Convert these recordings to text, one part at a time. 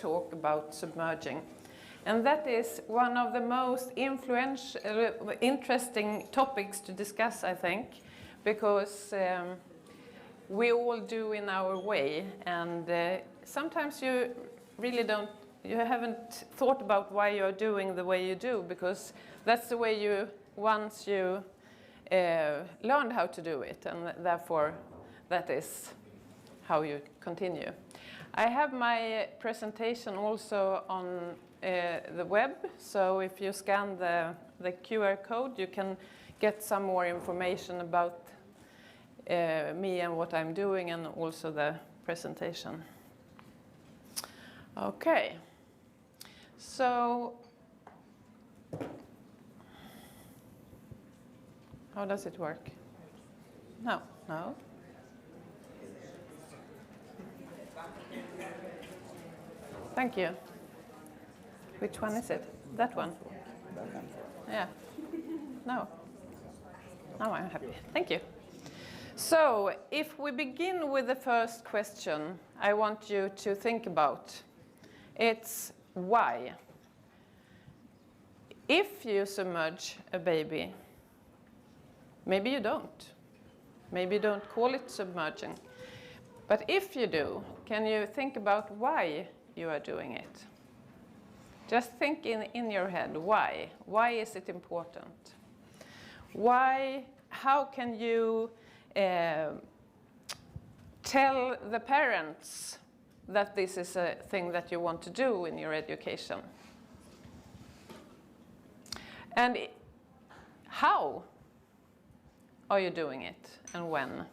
talk about submerging. And that is one of the most interesting topics to discuss, I think, because we all do in our way, and sometimes you really haven't thought about why you're doing the way you do, because that's the way once you learned how to do it, and therefore that is how you continue. I have my presentation also on the web, so if you scan the QR code, you can get some more information about me and what I'm doing, and also the presentation. Okay, so how does it work? No. Thank you. Which one is it? That one? Yeah. No. Now I'm happy. Thank you. So, if we begin with the first question I want you to think about, it's why. If you submerge a baby, maybe you don't. Maybe you don't call it submerging. But if you do, can you think about why you are doing it? Just think in your head, why? Why is it important? Why? How can you tell the parents that this is a thing that you want to do in your education? And how are you doing it, and when?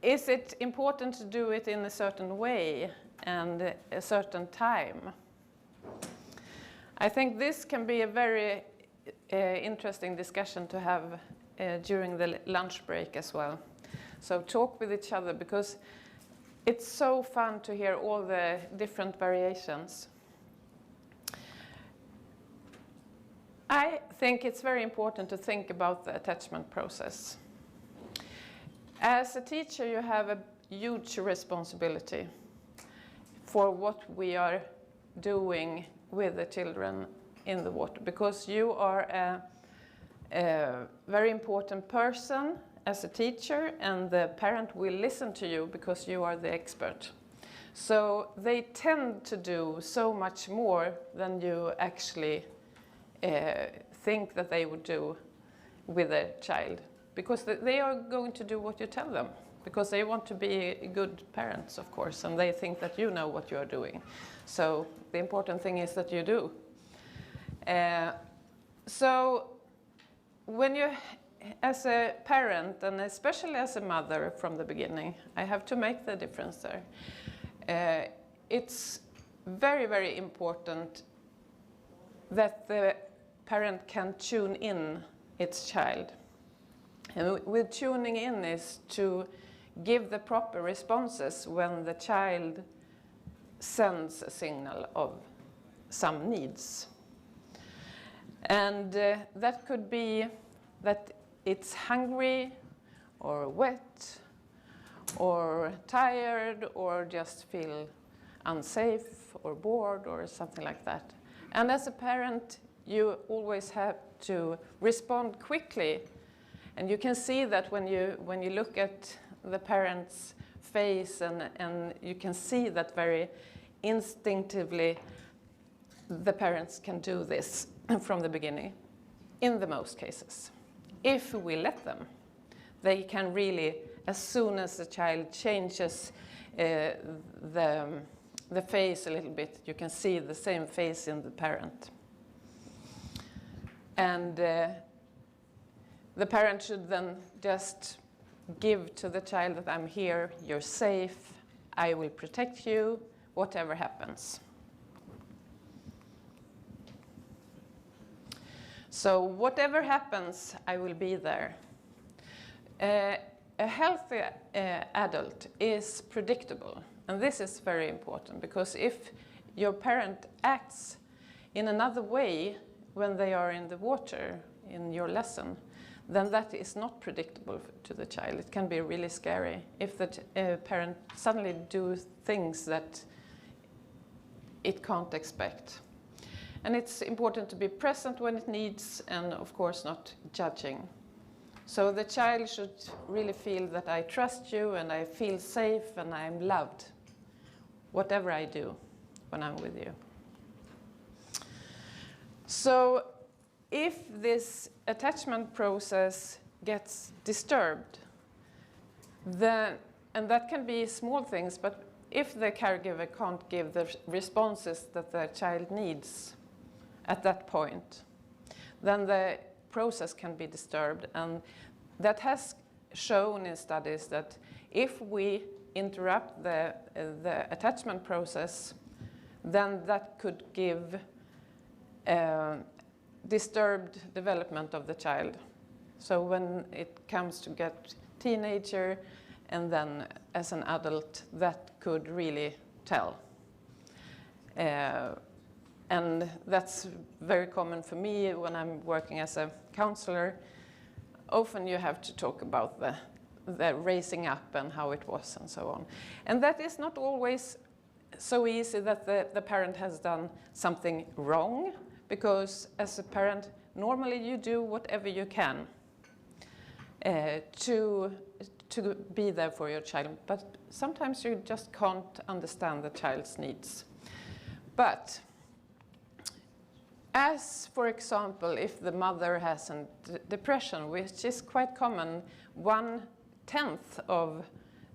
Is it important to do it in a certain way and a certain time? I think this can be a very interesting discussion to have during the lunch break as well. So talk with each other, because it's so fun to hear all the different variations. I think it's very important to think about the attachment process. As a teacher, you have a huge responsibility for what we are doing with the children in the water, because you are a very important person as a teacher, and the parent will listen to you because you are the expert. So they tend to do so much more than you actually think that they would do with a child, because they are going to do what you tell them, because they want to be good parents, of course, and they think that you know what you are doing. So the important thing is that you do. So when you, as a parent, and especially as a mother from the beginning, I have to make the difference there. It's very, very important that the parent can tune in its child. And with tuning in is to give the proper responses when the child sends a signal of some needs. And that could be that it's hungry, or wet, or tired, or just feel unsafe, or bored, or something like that. And as a parent, you always have to respond quickly. And you can see that when you look at the parent's face, and you can see that very instinctively the parents can do this from the beginning, in the most cases. If we let them, they can really, as soon as the child changes the face a little bit, you can see the same face in the parent. And the parent should then just give to the child that I'm here, you're safe, I will protect you, whatever happens. So whatever happens, I will be there. A healthy adult is predictable, and this is very important, because if your parent acts in another way when they are in the water in your lesson, then that is not predictable to the child. It can be really scary if the parent suddenly do things that it can't expect. And it's important to be present when it needs, and of course not judging. So the child should really feel that I trust you and I feel safe and I'm loved, whatever I do when I'm with you. So if this attachment process gets disturbed, then, and that can be small things, but if the caregiver can't give the responses that the child needs at that point, then the process can be disturbed. And that has shown in studies that if we interrupt the attachment process, then that could give disturbed development of the child. So when it comes to get teenager and then as an adult, that could really tell. And that's very common for me when I'm working as a counselor. Often you have to talk about the raising up and how it was and so on. And that is not always so easy that the parent has done something wrong, because as a parent, normally you do whatever you can to be there for your child, but sometimes you just can't understand the child's needs. But as, for example, if the mother has a depression, which is quite common, 1/10 of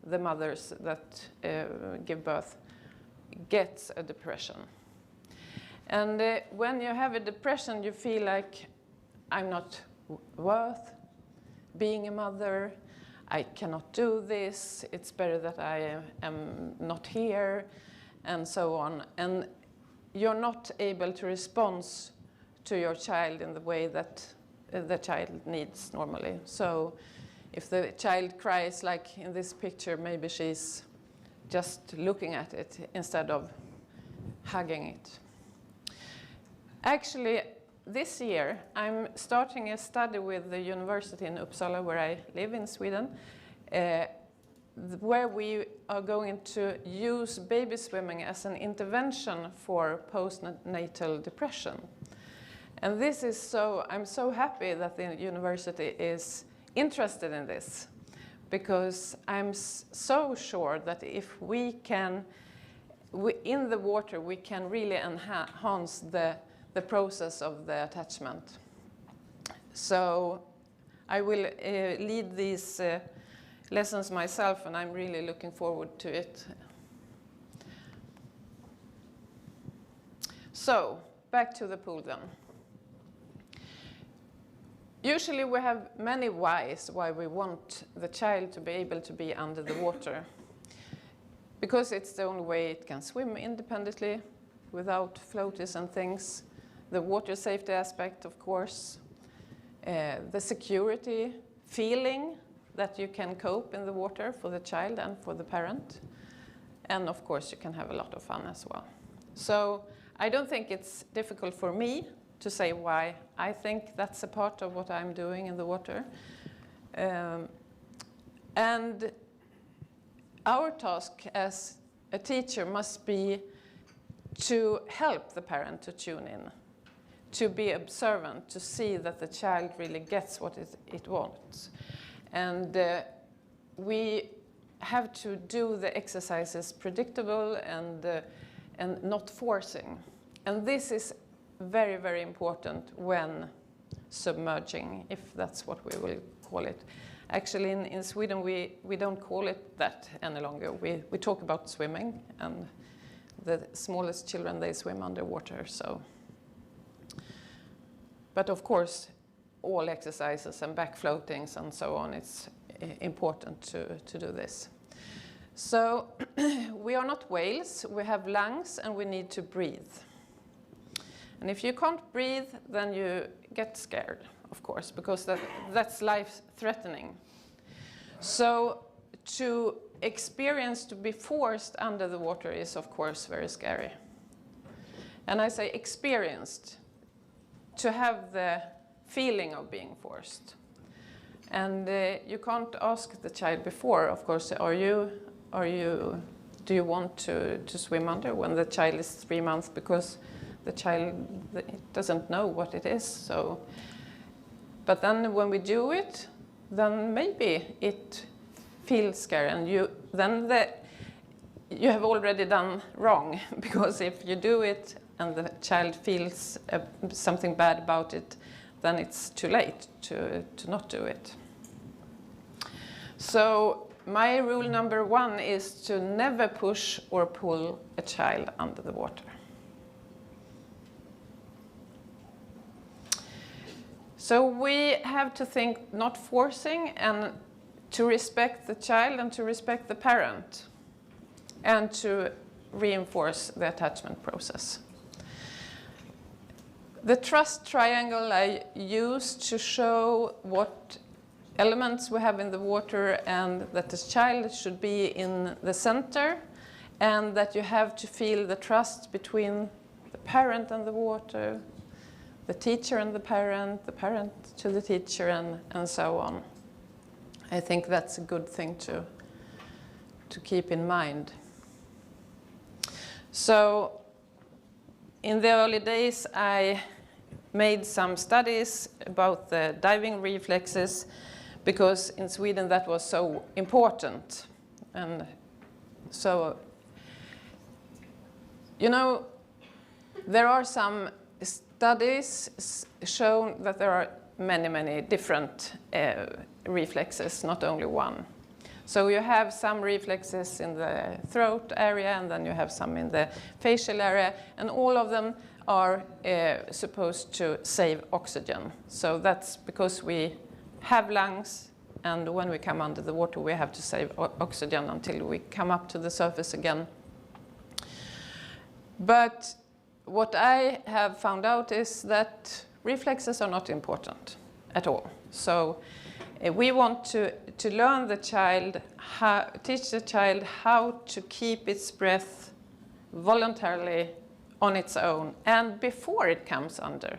the mothers that give birth gets a depression. And when you have a depression, you feel like I'm not worth being a mother, I cannot do this, it's better that I am not here, and so on. And you're not able to respond to your child in the way that the child needs normally. So if the child cries, like in this picture, maybe she's just looking at it instead of hugging it. Actually, this year, I'm starting a study with the university in Uppsala, where I live in Sweden, where we are going to use baby swimming as an intervention for postnatal depression. And this is so, I'm so happy that the university is interested in this, because I'm so sure that if we can, in the water, we can really enhance the process of the attachment. So I will lead these lessons myself, and I'm really looking forward to it. So back to the pool then. Usually we have many whys why we want the child to be able to be under the water. Because it's the only way it can swim independently without floaties and things. The water safety aspect, of course. The security feeling that you can cope in the water for the child and for the parent. And of course you can have a lot of fun as well. So I don't think it's difficult for me to say why I think that's a part of what I'm doing in the water. And our task as a teacher must be to help the parent to tune in, to be observant, to see that the child really gets what it wants. And we have to do the exercises predictable and not forcing. And this is very, very important when submerging, if that's what we will call it. Actually, in Sweden, we don't call it that any longer. We talk about swimming, and the smallest children, they swim underwater. So, but of course, all exercises and back floatings and so on, it's important to do this. So we are not whales, we have lungs and we need to breathe. And if you can't breathe, then you get scared, of course, because that's life-threatening. So to experience to be forced under the water is, of course, very scary. And I say experienced, to have the feeling of being forced. And you can't ask the child before, of course, do you want to swim under when the child is 3 months, because the child doesn't know what it is. So, but then when we do it, then maybe it feels scary, and you have already done wrong, because if you do it and the child feels something bad about it, then it's too late to not do it. So my rule number 1 is to never push or pull a child under the water. So we have to think not forcing, and to respect the child and to respect the parent, and to reinforce the attachment process. The trust triangle I use to show what elements we have in the water, and that the child should be in the center, and that you have to feel the trust between the parent and the water, the teacher and the parent to the teacher, and so on. I think that's a good thing to keep in mind. So in the early days, I made some studies about the diving reflexes, because in Sweden that was so important. And so, you know, there are some studies shown that there are many, many different reflexes, not only one. So you have some reflexes in the throat area, and then you have some in the facial area, and all of them are supposed to save oxygen. So that's because we have lungs, and when we come under the water, we have to save oxygen until we come up to the surface again. But what I have found out is that reflexes are not important at all. So we want to learn the child, teach the child how to keep its breath voluntarily on its own, and before it comes under.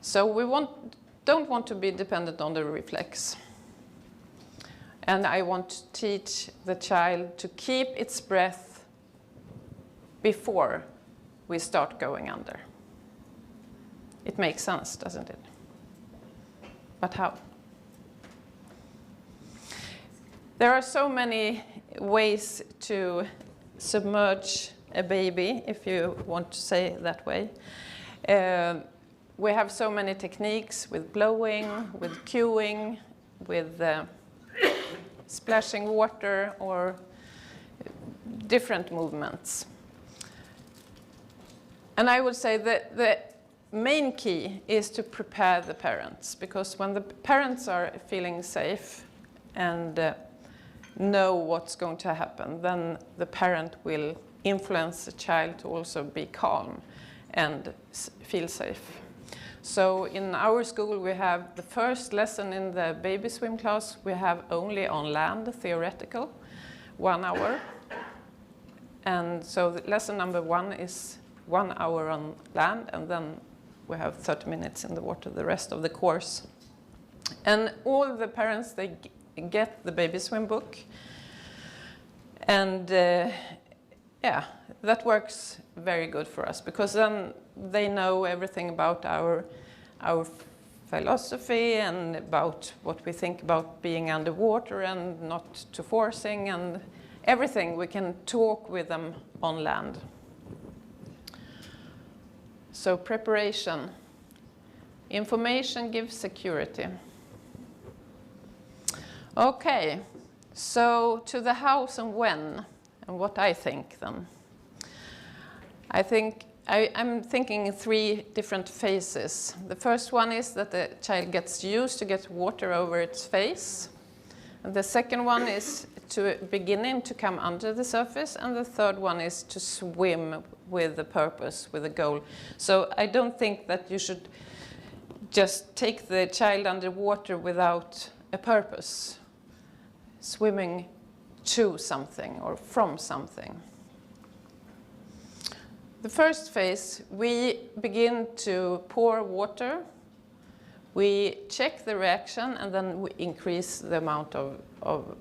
So we don't want to be dependent on the reflex. And I want to teach the child to keep its breath before we start going under. It makes sense, doesn't it? But how? There are so many ways to submerge a baby, if you want to say it that way. We have so many techniques with blowing, with cueing, with splashing water, or different movements. And I would say that the main key is to prepare the parents, because when the parents are feeling safe and know what's going to happen, then the parent will influence the child to also be calm and feel safe. So in our school, we have the first lesson in the baby swim class, we have only on land, theoretical, 1 hour. And so the lesson number 1 is 1 hour on land, and then we have 30 minutes in the water, the rest of the course. And all the parents, they get the baby swim book. And yeah, that works very good for us, because then they know everything about our philosophy and about what we think about being underwater and not to forcing and everything. We can talk with them on land. So preparation. Information gives security. Okay, so to the hows and when, and what I think then. I'm thinking in 3 different phases. The first one is that the child gets used to get water over its face. And the second one is to beginning to come under the surface. And the third one is to swim with a purpose, with a goal. So I don't think that you should just take the child underwater without a purpose, swimming to something or from something. The first phase, we begin to pour water We check the reaction and then we increase the amount of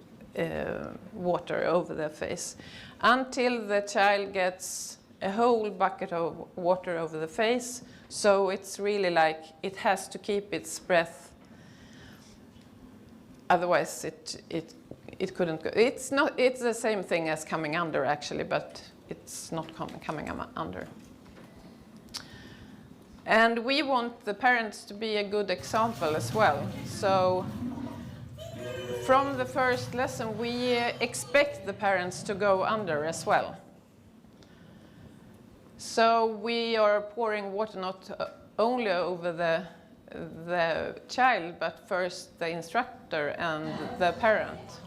water over their face until the child gets a whole bucket of water over the face. So it's really like it has to keep its breath. Otherwise, it couldn't go. It's the same thing as coming under actually, but it's not coming under. And we want the parents to be a good example as well. So from the first lesson, we expect the parents to go under as well. So we are pouring water not only over the child, but first the instructor and the parent.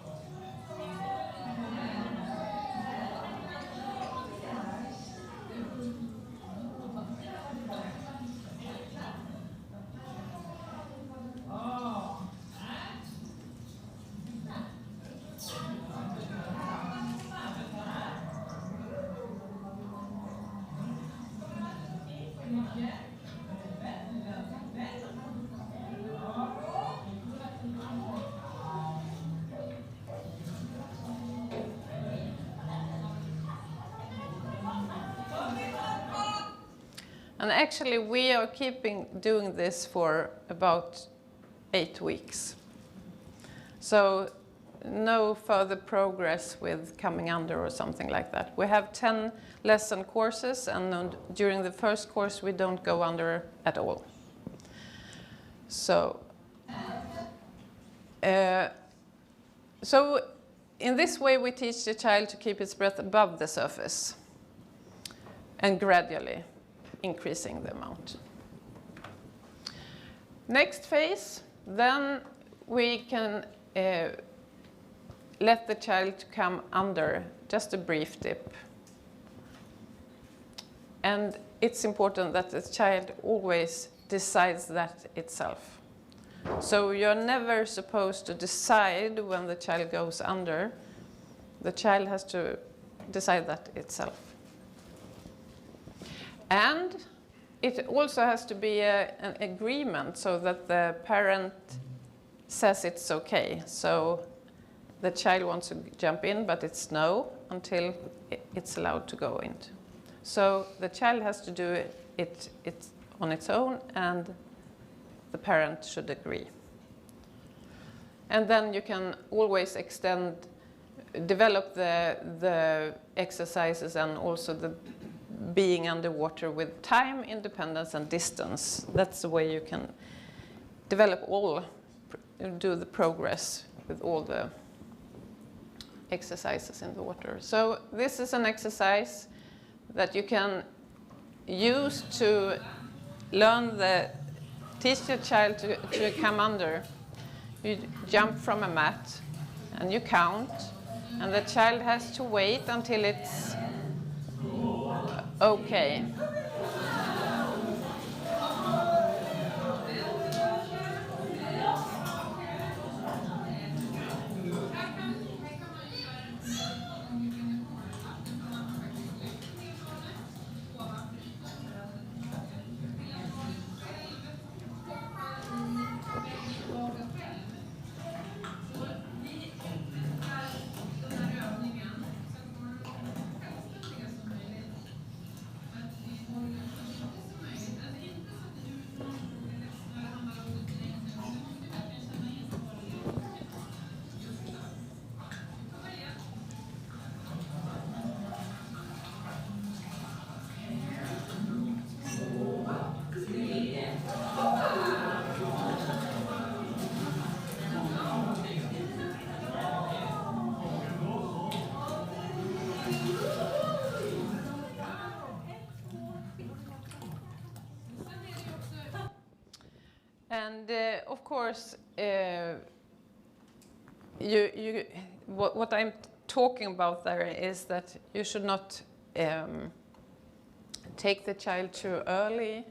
And actually, we are doing this for about 8 weeks. So no further progress with coming under or something like that. We have 10 lesson courses, and during the first course, we don't go under at all. So, in this way, we teach the child to keep its breath above the surface and gradually increasing the amount. Next phase, then we can let the child come under, just a brief dip. And it's important that the child always decides that itself. So you're never supposed to decide when the child goes under. The child has to decide that itself. And it also has to be an agreement so that the parent says it's okay. So the child wants to jump in, but it's no until it's allowed to go into. So the child has to do it on its own, and the parent should agree. And then you can always develop the exercises and also the being underwater with time, independence, and distance. That's the way you can do the progress with all the exercises in the water. So this is an exercise that you can use to teach your child to come under. You jump from a mat and you count, and the child has to wait until it's okay. And of course, what I'm talking about there is that you should not take the child too early.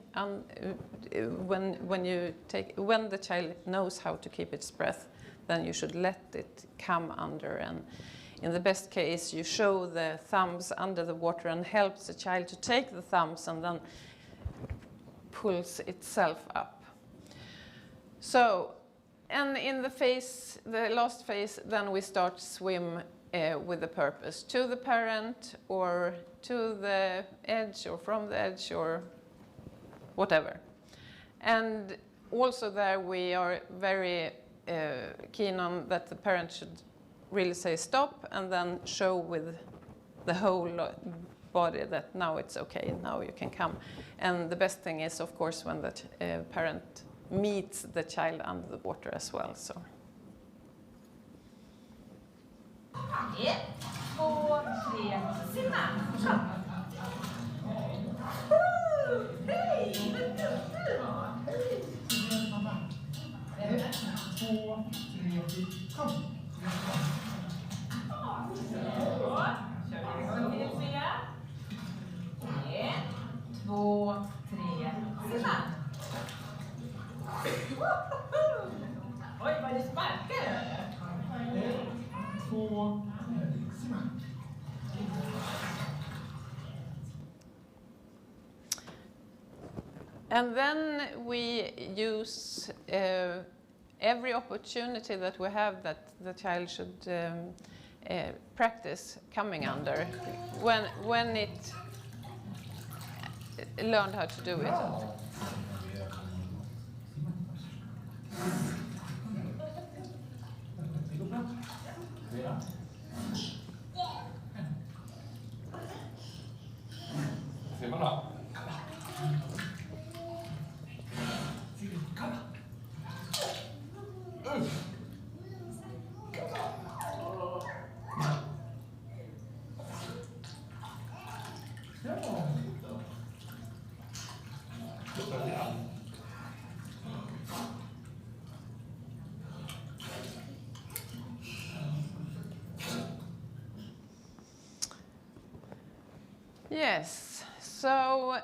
When the child knows how to keep its breath, then you should let it come under. And in the best case, you show the thumbs under the water and helps the child to take the thumbs and then pulls itself up. So, and in the last phase, then we start swim with a purpose to the parent or to the edge or from the edge or whatever. And also there we are very keen on that the parent should really say stop and then show with the whole body that now it's okay, now you can come. And the best thing is, of course, when the parent meets the child under the water as well. So. 1, 2, 3, simma! Hej! Men duktig du var! 1, 2, 3, kom! Så, kör vi igång till Ludmilla. 1, 2, 3, simma! Oj, vad du sparkar! 1, 2, simma! And then we use every opportunity that we have that the child should practice coming under when it learned how to do it. Yes, so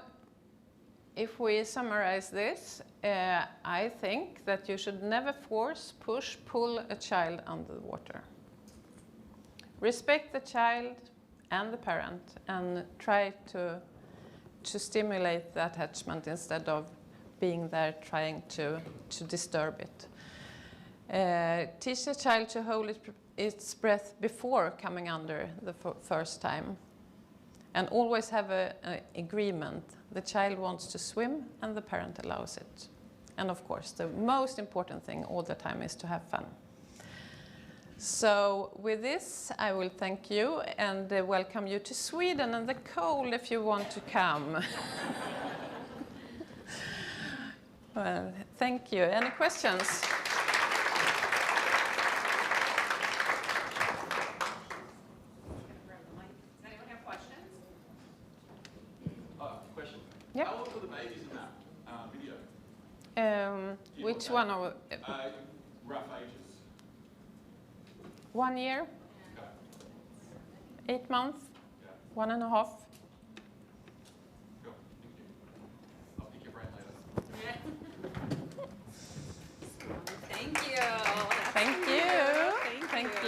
if we summarize this, I think that you should never force, push, pull a child under the water. Respect the child and the parent and try to stimulate the attachment instead of being there trying to disturb it. Teach the child to hold its breath before coming under the first time. And always have an agreement. The child wants to swim and the parent allows it. And of course, the most important thing all the time is to have fun. So with this, I will thank you and welcome you to Sweden and the cold if you want to come. Well, thank you. Any questions? Yeah. How old were the babies in that video? Which one? Of, rough ages. 1 year, Okay. 8 months, Yeah. 1.5. Cool. Thank you. I'll pick your brain later. Thank you. Thank you. Thank you.